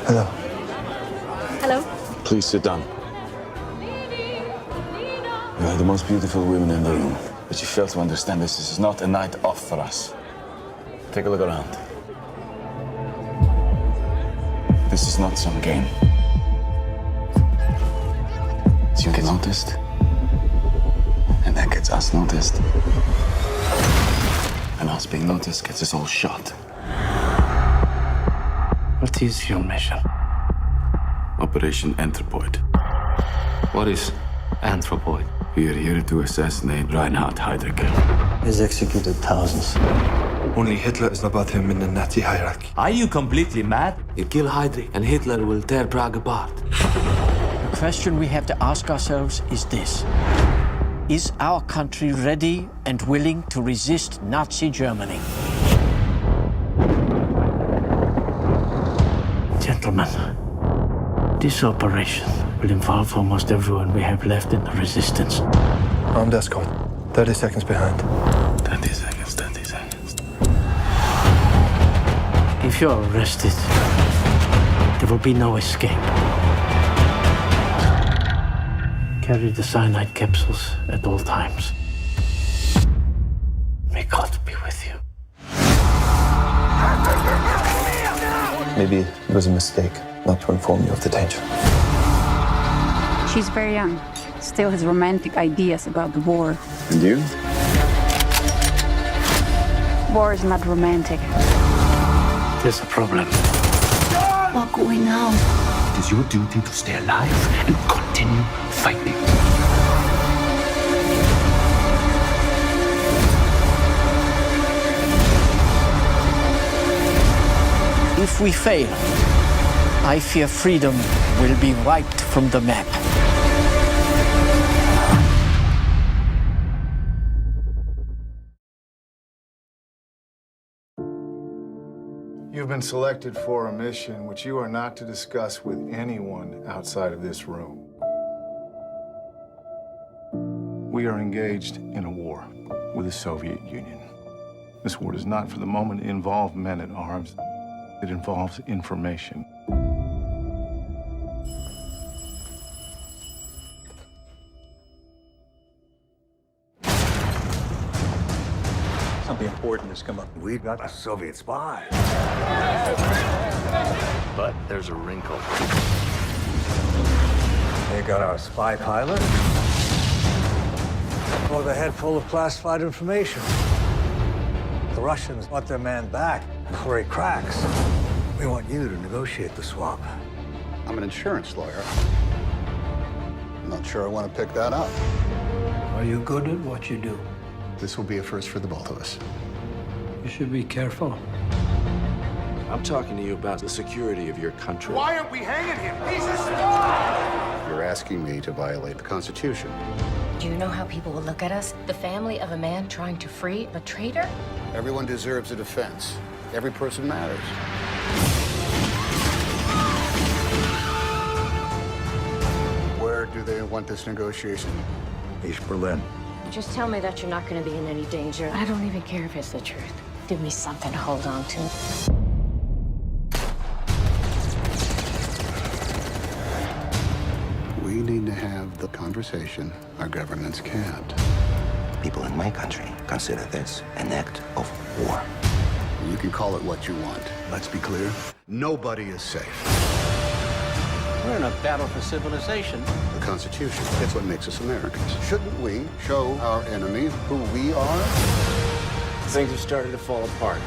Hello. Hello. Please sit down. You are the most beautiful women in the room, but you fail to understand this is not a night off for us. Take a look around. This is not some game. So you get noticed, and that gets us noticed. And us being noticed gets us all shot. What is your mission? Operation Anthropoid. What is Anthropoid? We are here to assassinate Reinhard Heydrich. He's executed thousands. Only Hitler is above him in the Nazi hierarchy. Are you completely mad? You kill Heydrich and Hitler will tear Prague apart. The question we have to ask ourselves is this. Is our country ready and willing to resist Nazi Germany? Gentlemen, this operation will involve almost everyone we have left in the resistance. Armed escort. 30 seconds behind. 30 seconds, 30 seconds. If you're arrested, there will be no escape. Carry the cyanide capsules at all times. May God be with you. Maybe it was a mistake not to inform you of the danger. She's very young. Still has romantic ideas about the war. And you? War is not romantic. There's a problem. What could we know? It is your duty to stay alive and continue fighting. If we fail, I fear freedom will be wiped from the map. You've been selected for a mission which you are not to discuss with anyone outside of this room. We are engaged in a war with the Soviet Union. This war does not, for the moment, involve men at arms. It involves information. Something important has come up. We've got a Soviet spy. But there's a wrinkle. They got our spy pilot. With a head full of classified information. The Russians want their man back before he cracks. We want you to negotiate the swap. I'm an insurance lawyer. I'm not sure I want to pick that up. Are you good at what you do? This will be a first for the both of us. You should be careful. I'm talking to you about the security of your country. Why aren't we hanging him? He's a spy! You're asking me to violate the Constitution. Do you know how people will look at us? The family of a man trying to free a traitor? Everyone deserves a defense. Every person matters. Where do they want this negotiation? East Berlin. Just tell me that you're not going to be in any danger. I don't even care if it's the truth. Give me something to hold on to. We need to have the conversation our governments can't. People in my country consider this an act of war. You can call it what you want. Let's be clear. Nobody is safe. We're in a battle for civilization. The Constitution, it's what makes us Americans. Shouldn't we show our enemy who we are? Things have started to fall apart.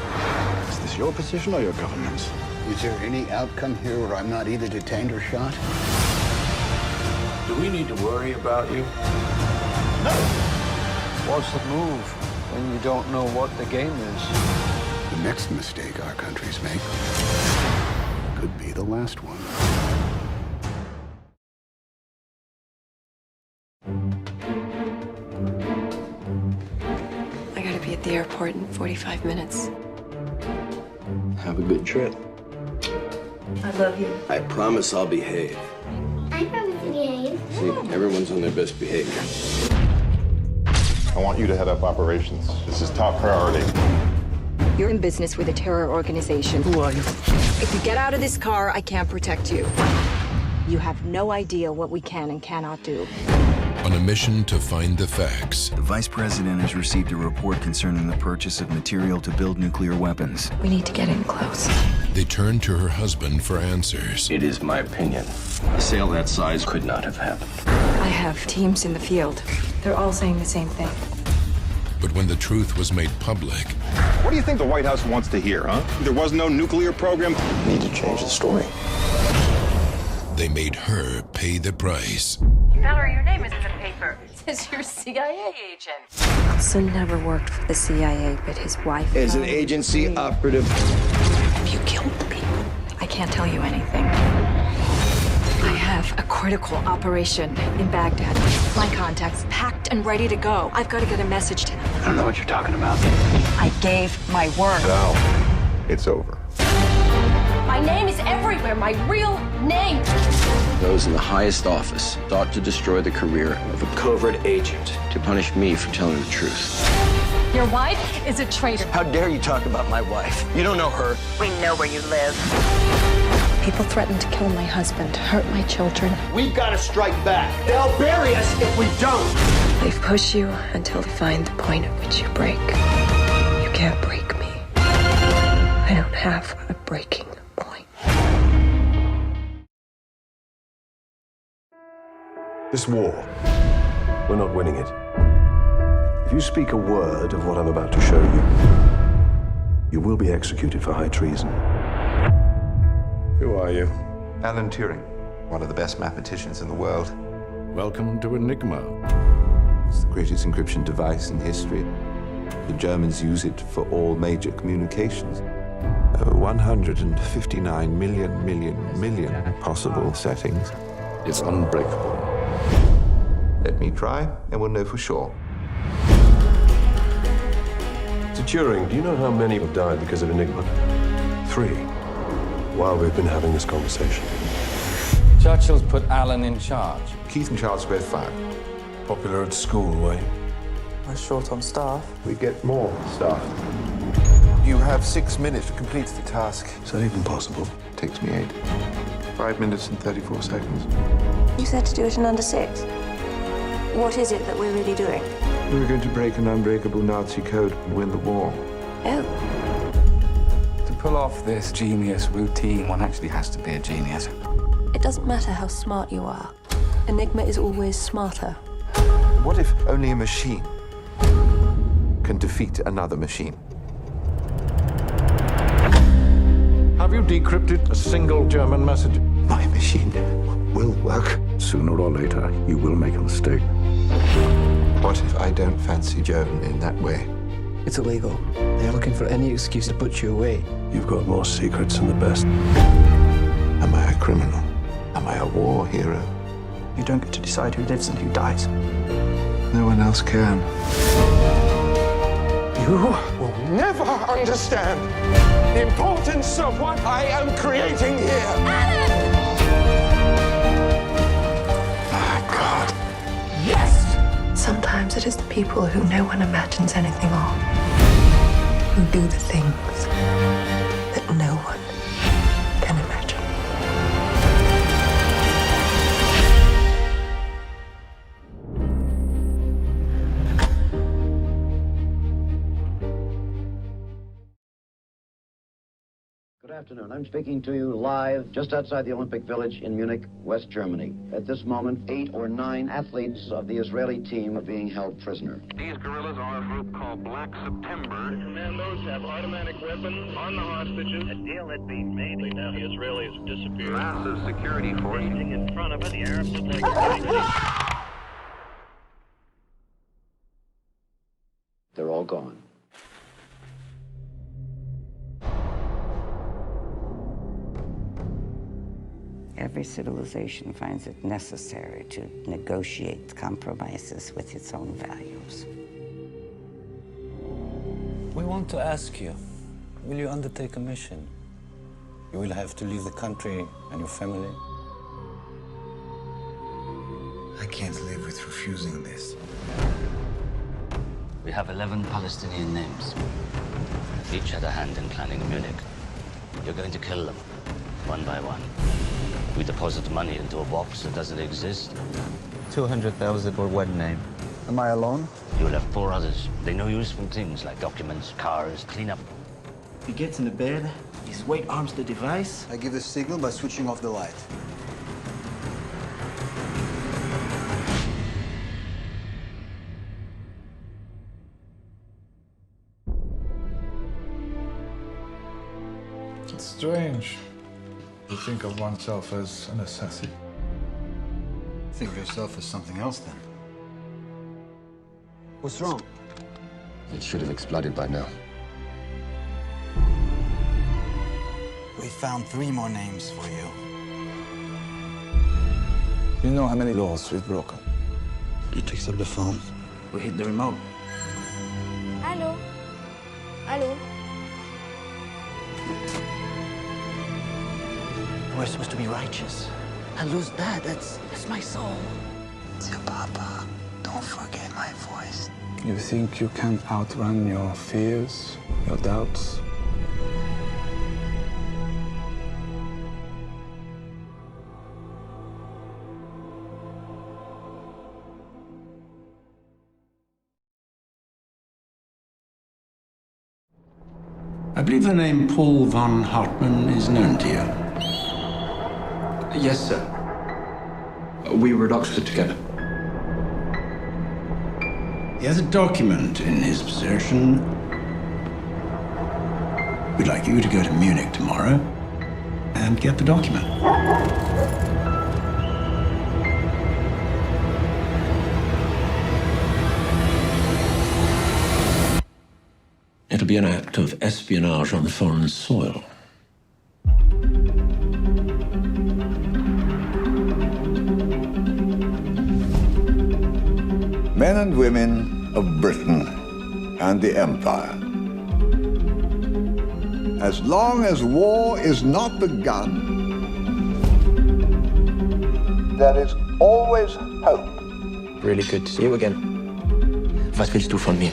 Is this your position or your government's? Is there any outcome here where I'm not either detained or shot? Do we need to worry about you? No. What's the move when you don't know what the game is? The next mistake our countries make could be the last one. I gotta be at the airport in 45 minutes. Have a good trip. I love you. I promise I'll behave. I promise to behave. See, everyone's on their best behavior. I want you to head up operations. This is top priority. You're in business with a terror organization. Who are you? If you get out of this car, I can't protect you. You have no idea what we can and cannot do. On a mission to find the facts. The vice president has received a report concerning the purchase of material to build nuclear weapons. We need to get in close. They turn to her husband for answers. It is my opinion, a sale that size could not have happened. I have teams in the field. They're all saying the same thing. But when the truth was made public... What do you think the White House wants to hear, huh? There was no nuclear program? We need to change the story. They made her pay the price. Valerie, your name is in the paper. It says you're a CIA agent. Nelson never worked for the CIA, but his wife As an agency operative. Have you killed the people? I can't tell you anything. I have a critical operation in Baghdad. My contacts packed and ready to go. I've got to get a message to them. I don't know what you're talking about. I gave my word. Now, it's over. My name is everywhere, my real name. Those in the highest office sought to destroy the career of a covert agent to punish me for telling the truth. Your wife is a traitor. How dare you talk about my wife? You don't know her. We know where you live. People threaten to kill my husband, hurt my children. We've got to strike back. They'll bury us if we don't. They push you until they find the point at which you break. You can't break me. I don't have a breaking point. This war, we're not winning it. If you speak a word of what I'm about to show you, you will be executed for high treason. Who are you? Alan Turing, one of the best mathematicians in the world. Welcome to Enigma. It's the greatest encryption device in history. The Germans use it for all major communications. 159 million possible settings. It's unbreakable. Let me try, and we'll know for sure. So Turing, do you know how many have died because of Enigma? 3. While we've been having this conversation. Churchill's put Alan in charge. Keith and Charles are both fired. Popular at school, Wayne? We're short on staff. We get more staff. You have 6 minutes to complete the task. Is that even possible? Takes me 8. 5 minutes and 34 seconds. You said to do it in under 6. What is it that we're really doing? We're going to break an unbreakable Nazi code and win the war. Oh. To pull off this genius routine, one actually has to be a genius. It doesn't matter how smart you are. Enigma is always smarter. What if only a machine can defeat another machine? Have you decrypted a single German message? My machine will work. Sooner or later, you will make a mistake. What if I don't fancy Joan in that way? It's illegal. They're looking for any excuse to put you away. You've got more secrets than the best. Am I a criminal? Am I a war hero? You don't get to decide who lives and who dies. No one else can. You will never understand the importance of what I am creating here. Alan! My God. Yes! Sometimes it is the people who no one imagines anything of who do the things that no one can imagine. Good afternoon. I'm speaking to you live just outside the Olympic Village in Munich, West Germany. At this moment, 8 or 9 athletes of the Israeli team are being held prisoner. These guerrillas are a group called Black September. The commandos have automatic weapons on the hostages. A deal had been made. Now the Israelis have disappeared. Massive security force. In front of it, the Arabs look like They're all gone. Every civilization finds it necessary to negotiate compromises with its own values. We want to ask you, will you undertake a mission? You will have to leave the country and your family. I can't live with refusing this. We have 11 Palestinian names. Each had a hand in planning Munich. You're going to kill them, one by one. We deposit money into a box that doesn't exist. 200,000 for one name. Am I alone? You'll have 4 others. They know useful things like documents, cars, cleanup. He gets in the bed, his weight arms the device. I give the signal by switching off the light. It's strange to think of oneself as an assassin. Think of yourself as something else, then. What's wrong? It should have exploded by now. We found 3 more names for you. You know how many laws we've broken? You took up the phone. We hit the remote. Hello? Hello? We're supposed to be righteous. I lose that. That's my soul. It's your papa. Don't forget my voice. You think you can outrun your fears, your doubts? I believe the name Paul von Hartmann is known to you. Yes, sir. We were at Oxford together. He has a document in his possession. We'd like you to go to Munich tomorrow and get the document. It'll be an act of espionage on foreign soil. Men and women of Britain and the Empire. As long as war is not begun, there is always hope. Really good to see you again. Was willst du von mir?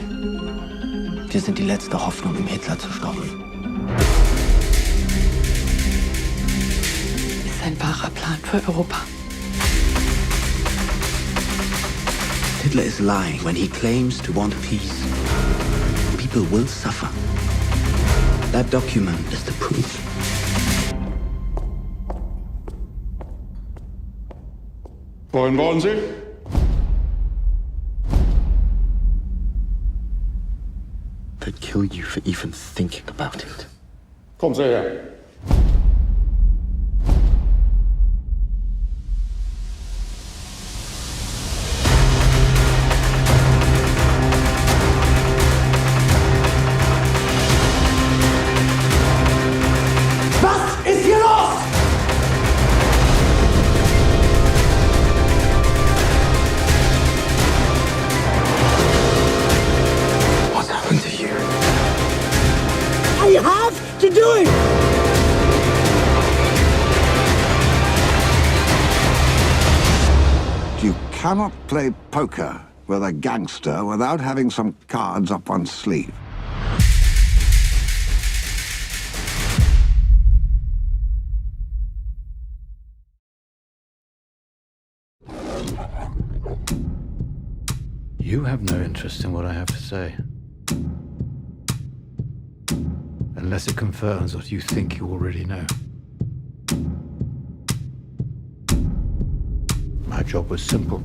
Wir sind die letzte Hoffnung, um Hitler zu stoppen. Ist ein wahrer Plan für Europa. Hitler is lying when he claims to want peace. People will suffer. That document is the proof. Wohin wollen Sie? They'd kill you for even thinking about it. Kommen Sie her. Was ist hier los? What's happened to you? I have to do it! You cannot play poker with a gangster without having some cards up one's sleeve. You have no interest in what I have to say. Unless it confirms what you think you already know. My job was simple.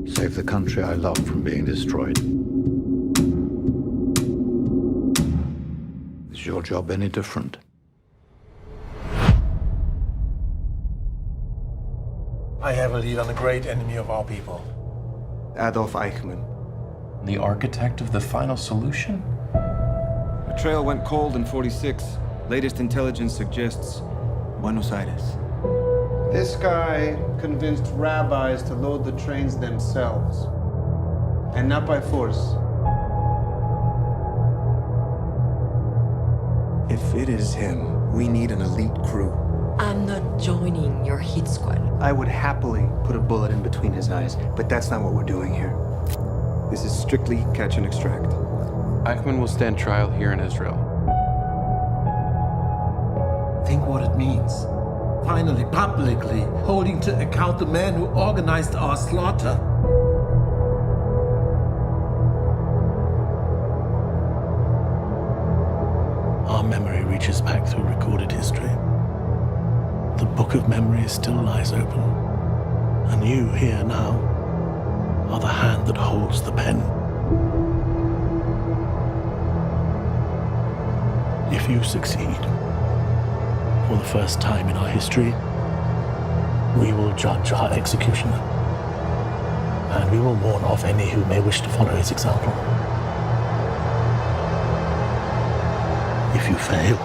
Save the country I love from being destroyed. Is your job any different? I have a lead on a great enemy of our people. Adolf Eichmann. The architect of the final solution? The trail went cold in 46. Latest intelligence suggests Buenos Aires. This guy convinced rabbis to load the trains themselves, and not by force. If it is him, we need an elite crew. I'm not joining your hit squad. I would happily put a bullet in between his eyes, but that's not what we're doing here. This is strictly catch and extract. Eichmann will stand trial here in Israel. Think what it means. Finally, publicly, holding to account the man who organized our slaughter. Our memory reaches back through recorded history. The book of memory still lies open. And you, here now, are the hand that holds the pen. If you succeed, for the first time in our history, we will judge our executioner, and we will warn off any who may wish to follow his example. If you fail,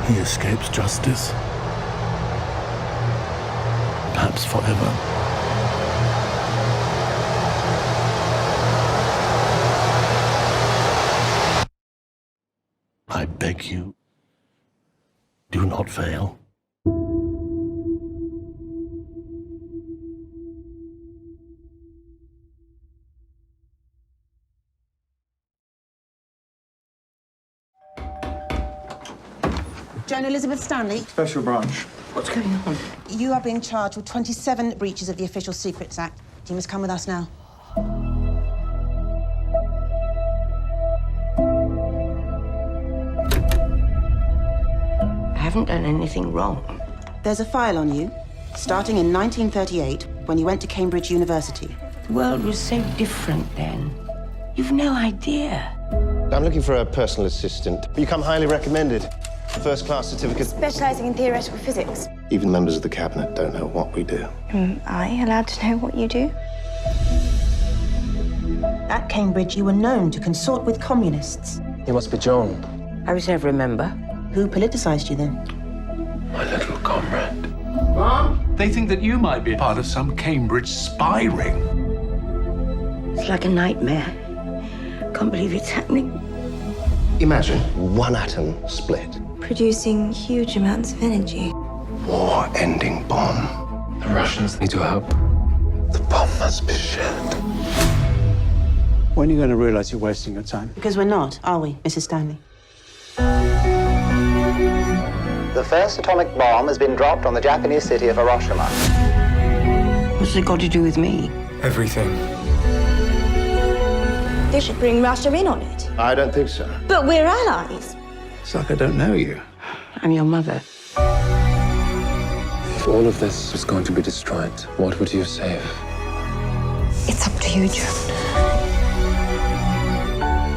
he escapes justice, perhaps forever. I beg you, do not fail. Joan Elizabeth Stanley. Special branch. What's going on? You are being charged with 27 breaches of the Official Secrets Act. You must come with us now. I haven't done anything wrong. There's a file on you, starting in 1938, when you went to Cambridge University. The world was so different then. You've no idea. I'm looking for a personal assistant. You come highly recommended. First-class certificate. Specializing in theoretical physics. Even members of the cabinet don't know what we do. Am I allowed to know what you do? At Cambridge, you were known to consort with communists. You must be Joan. I was never a member. Who politicized you then? My little comrade. Mom? They think that you might be part of some Cambridge spy ring. It's like a nightmare. Can't believe it's happening. Imagine one atom split. Producing huge amounts of energy. War-ending bomb. The Russians need your help. The bomb must be shared. When are you going to realize you're wasting your time? Because we're not, are we, Mrs. Stanley? The first atomic bomb has been dropped on the Japanese city of Hiroshima. What's it got to do with me? Everything. They should bring Russia in on it. I don't think so. But we're allies. It's like I don't know you. I'm your mother. If all of this was going to be destroyed, what would you save? It's up to you, Joan.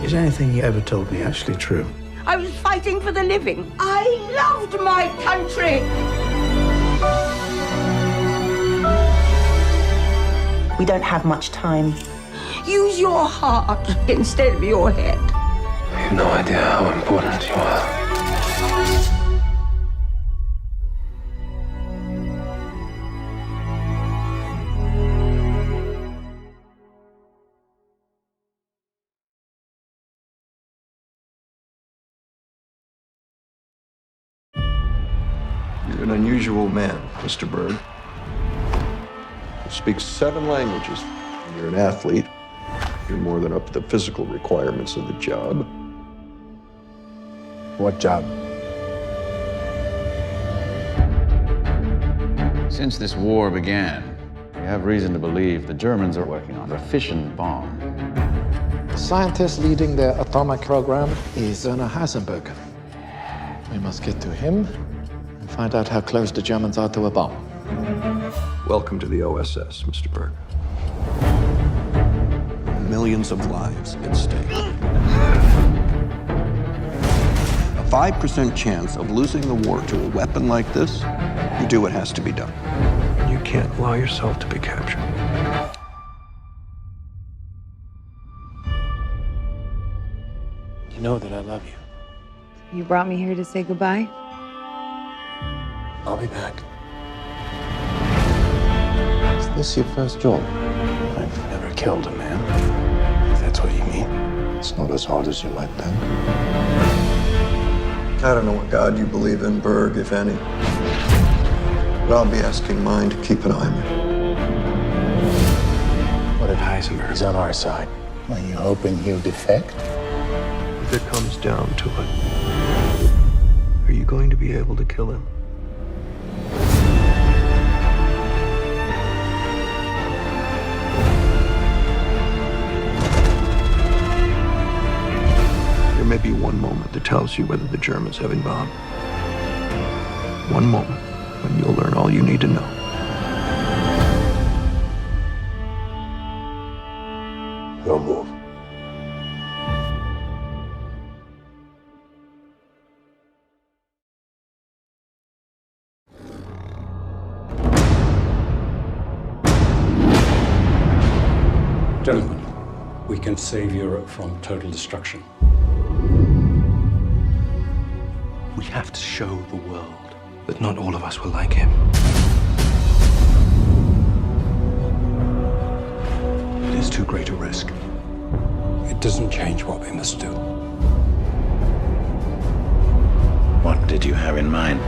Is anything you ever told me actually true? I was fighting for the living. I loved my country. We don't have much time. Use your heart instead of your head. You have no idea how important you are. You're an unusual man, Mr. Berg. You speak 7 languages. You're an athlete. You're more than up to the physical requirements of the job. What job? Since this war began, we have reason to believe the Germans are working on a fission bomb. The scientist leading the atomic program is Werner Heisenberg. We must get to him and find out how close the Germans are to a bomb. Welcome to the OSS, Mr. Berg. Millions of lives at stake. A 5% chance of losing the war to a weapon like this, you do what has to be done. You can't allow yourself to be captured. You know that I love you. You brought me here to say goodbye? I'll be back. Is this your first job? I've never killed a man, if that's what you mean. It's not as hard as you might think. I don't know what God you believe in, Berg, if any. But I'll be asking mine to keep an eye on you. What that Heisenberg is on our side. Are you hoping he'll defect? If it comes down to it, are you going to be able to kill him? There may be one moment that tells you whether the Germans have bombed. One moment when you'll learn all you need to know. Don't move. Gentlemen, we can save Europe from total destruction. We have to show the world that not all of us will like him. It is too great a risk. It doesn't change what we must do. What did you have in mind?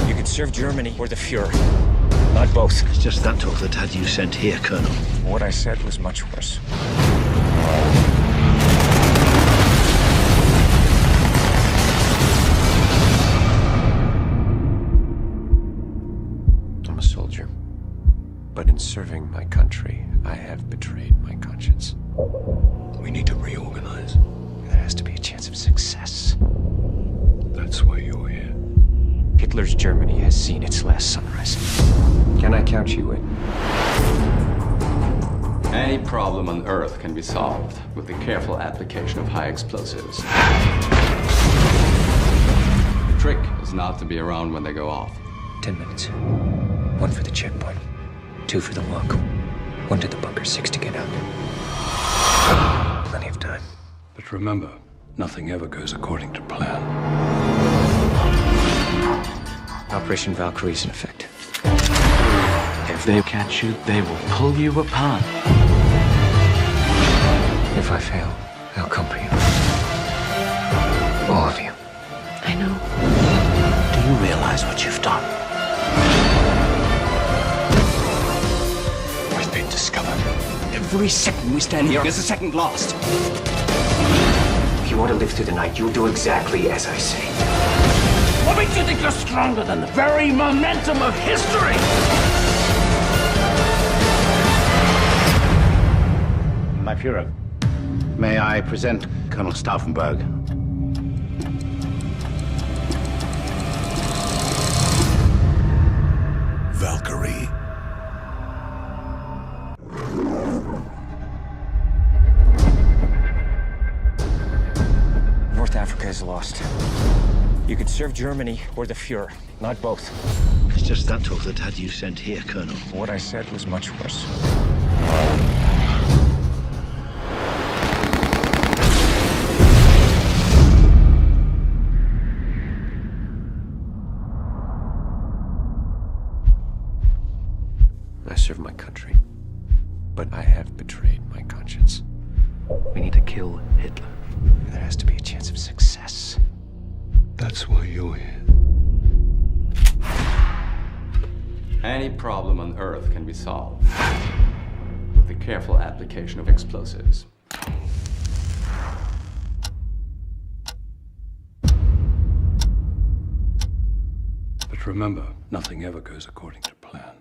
You could serve Germany or the Fuhrer. Not both. It's just that talk that had you sent here, Colonel. What I said was much worse. I'm a soldier. But in serving my country, I have betrayed my conscience. We need to reorganize. There has to be a chance of success. That's why you're here. Hitler's Germany has seen its last sunrise. Can I count you in? Any problem on Earth can be solved with the careful application of high explosives. The trick is not to be around when they go off. 10 minutes. 1 for the checkpoint. 2 for the walk. 1 to the bunker, 6 to get out. Plenty of time. But remember, nothing ever goes according to plan. Operation Valkyrie is in effect. If they catch you, they will pull you apart. If I fail, I'll come for you. All of you. I know. Do you realize what you've done? We've been discovered. Every second we stand here is a second lost. If you want to live through the night, you'll do exactly as I say. What makes you think you're stronger than the very momentum of history? My Führer, may I present Colonel Stauffenberg? Valkyrie. North Africa is lost. You could serve Germany or the Fuhrer, not both. It's just that talk that had you sent here, Colonel. What I said was much worse. I serve my country. But I have betrayed my conscience. We need to kill Hitler. There has to be a chance of success. That's why you're here. Any problem on Earth can be solved with the careful application of explosives. But remember, nothing ever goes according to plan.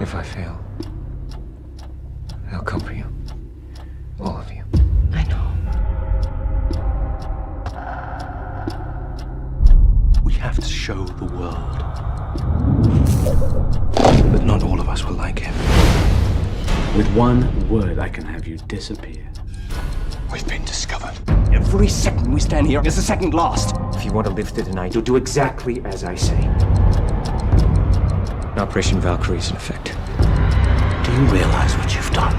If I fail, I'll come for you. All of you. I know. We have to show the world that not all of us will like him. With one word, I can have you disappear. We've been discovered. Every second we stand here is a second lost. If you want to live through the night, you'll do exactly as I say. Operation Valkyrie is in effect. Do you realize what you've done?